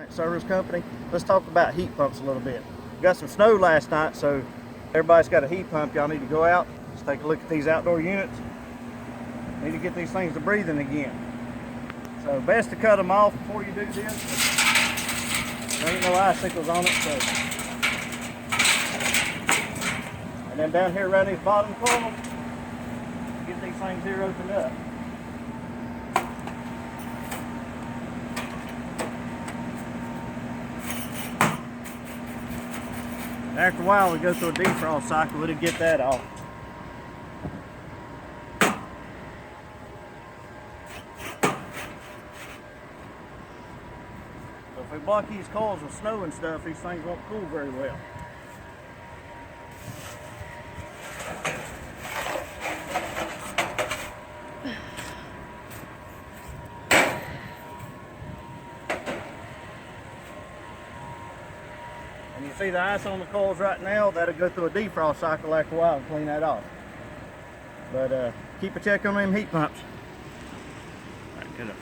Service Company. Let's talk about heat pumps a little bit. We got some snow last night, so everybody's got a heat pump. Y'all need to go out. Let's take a look at these outdoor units. Need to get these things to breathing again. So best to cut them off before you do this. There ain't no icicles on it. So. And then down here around these bottom coils, get these things here opened up. After a while, we go through a defrost cycle, it'll get that off. So if we block these coils with snow and stuff, these things won't cool very well. And you see the ice on the coils right now, that'll go through a defrost cycle after a while and clean that off. But keep a check on them heat pumps. All right, good enough.